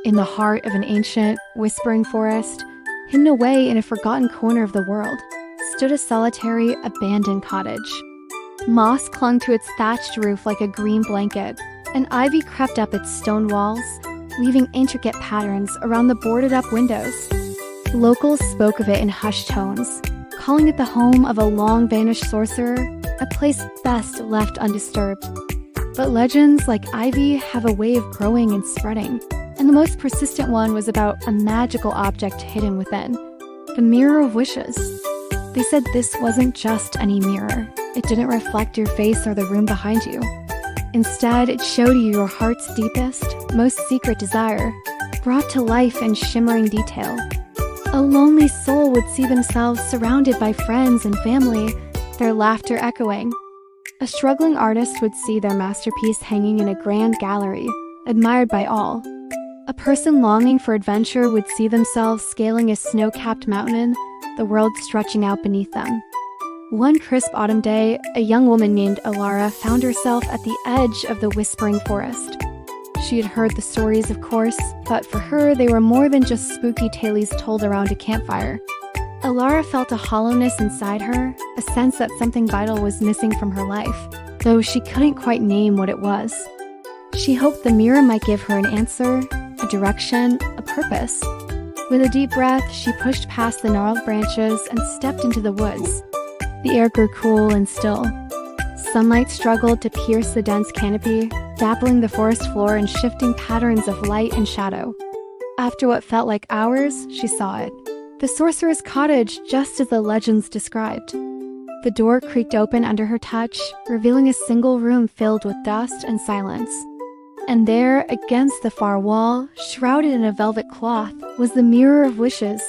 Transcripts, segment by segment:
In the heart of an ancient, whispering forest, hidden away in a forgotten corner of the world, stood a solitary, abandoned cottage. Moss clung to its thatched roof like a green blanket, and ivy crept up its stone walls, weaving intricate patterns around the boarded-up windows. Locals spoke of it in hushed tones, calling it the home of a long-vanished sorcerer, a place best left undisturbed. But legends like ivy have a way of growing and spreading, and the most persistent one was about a magical object hidden within, the Mirror of Wishes. They said this wasn't just any mirror. It didn't reflect your face or the room behind you. Instead, it showed you your heart's deepest, most secret desire, brought to life in shimmering detail. A lonely soul would see themselves surrounded by friends and family, their laughter echoing. A struggling artist would see their masterpiece hanging in a grand gallery, admired by all. A person longing for adventure would see themselves scaling a snow-capped mountain, the world stretching out beneath them. One crisp autumn day, a young woman named Alara found herself at the edge of the whispering forest. She had heard the stories, of course, but for her, they were more than just spooky tales told around a campfire. Alara felt a hollowness inside her, a sense that something vital was missing from her life, though she couldn't quite name what it was. She hoped the mirror might give her an answer, a direction, a purpose. With a deep breath, she pushed past the gnarled branches and stepped into the woods. The air grew cool and still. Sunlight struggled to pierce the dense canopy, dappling the forest floor in shifting patterns of light and shadow. After what felt like hours, she saw it. The sorcerer's cottage, just as the legends described. The door creaked open under her touch, revealing a single room filled with dust and silence. And there, against the far wall, shrouded in a velvet cloth, was the Mirror of Wishes.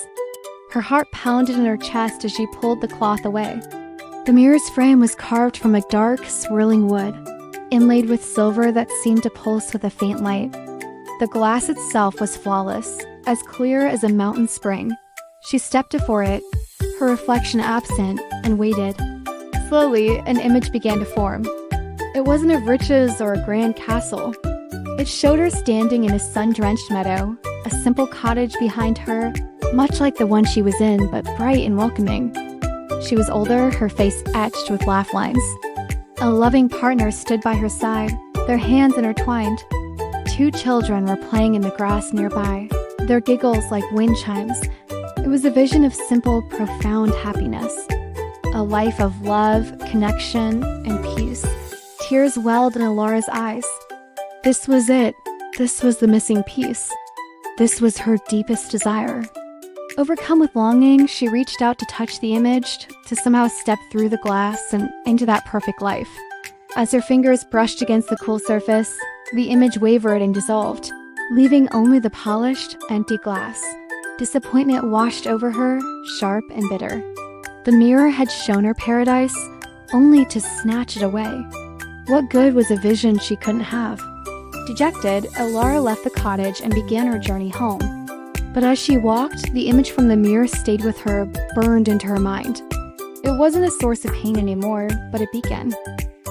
Her heart pounded in her chest as she pulled the cloth away. The mirror's frame was carved from a dark, swirling wood, inlaid with silver that seemed to pulse with a faint light. The glass itself was flawless, as clear as a mountain spring. She stepped before it, her reflection absent, and waited. Slowly, an image began to form. It wasn't of riches or a grand castle. It showed her standing in a sun-drenched meadow, a simple cottage behind her, much like the one she was in, but bright and welcoming. She was older, her face etched with laugh lines. A loving partner stood by her side, their hands intertwined. 2 children were playing in the grass nearby, their giggles like wind chimes. It was a vision of simple, profound happiness. A life of love, connection, and peace. Tears welled in Alara's eyes. This was it. This was the missing piece. This was her deepest desire. Overcome with longing, she reached out to touch the image, to somehow step through the glass and into that perfect life. As her fingers brushed against the cool surface, the image wavered and dissolved, leaving only the polished, empty glass. Disappointment washed over her, sharp and bitter. The mirror had shown her paradise, only to snatch it away. What good was a vision she couldn't have? Dejected, Alara left the cottage and began her journey home. But as she walked, the image from the mirror stayed with her, burned into her mind. It wasn't a source of pain anymore, but a beacon.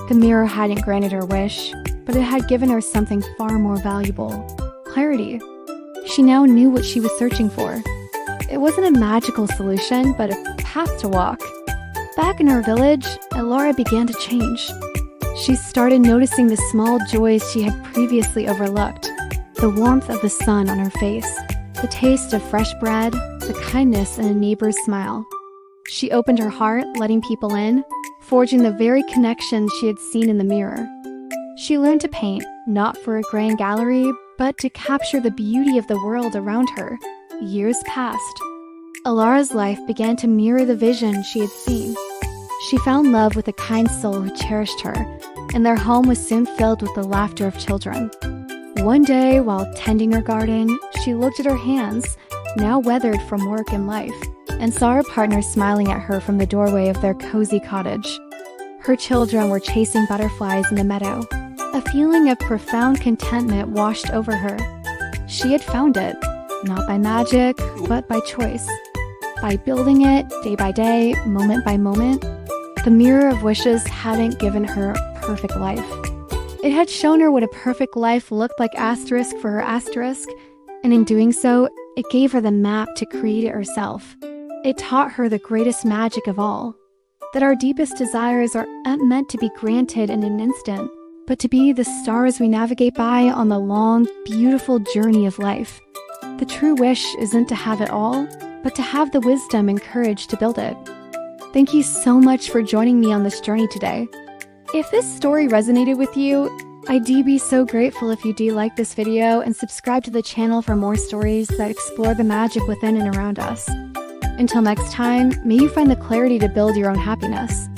The mirror hadn't granted her wish, but it had given her something far more valuable: clarity. She now knew what she was searching for. It wasn't a magical solution, but a path to walk. Back in her village, Alara began to change. She started noticing the small joys she had previously overlooked: the warmth of the sun on her face, the taste of fresh bread, the kindness in a neighbor's smile. She opened her heart, letting people in, forging the very connections she had seen in the mirror. She learned to paint, not for a grand gallery, but to capture the beauty of the world around her. Years passed. Alara's life began to mirror the vision she had seen. She found love with a kind soul who cherished her, and their home was soon filled with the laughter of children. One day, while tending her garden, she looked at her hands, now weathered from work and life, and saw her partner smiling at her from the doorway of their cozy cottage. Her children were chasing butterflies in the meadow. A feeling of profound contentment washed over her. She had found it, not by magic, but by choice. By building it, day by day, moment by moment. The Mirror of Wishes hadn't given her a perfect life. It had shown her what a perfect life looked like, asterisk for her asterisk, And in doing so, it gave her the map to create it herself. It taught her the greatest magic of all, that our deepest desires aren't meant to be granted in an instant, but to be the stars we navigate by on the long, beautiful journey of life. The true wish isn't to have it all, but to have the wisdom and courage to build it. Thank you so much for joining me on this journey today. If this story resonated with you, I'd be so grateful if you do like this video and subscribe to the channel for more stories that explore the magic within and around us. Until next time, may you find the clarity to build your own happiness.